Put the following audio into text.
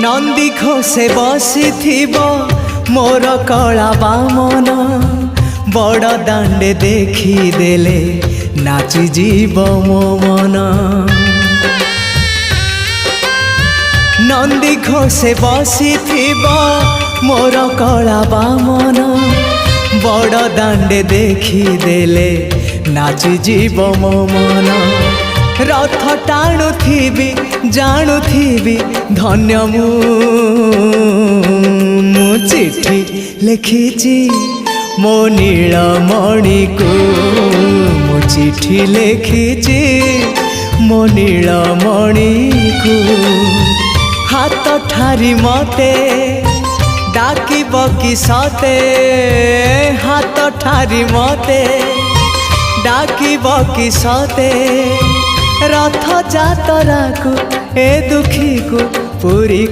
नंदी घोषे बसी मोर कला बामन बड़ दांडे देखी देले नाची जीव मो मन। नंदी घोषे बसी मोर कला बामन बड़ दांडे देखी देले नाची जीव मो मन। रथ टाणुथिबी जाणुथिबी धन्य मु चिट्ठी लिखिची मो नीलमणि को मु चिट्ठी लिखिची मो नीलमणि को। हाथ ठारी मते डाकिब कि सते हाथ ठारी मते डाकिब कि सते रथ जातरा को ए दुखी को पूरी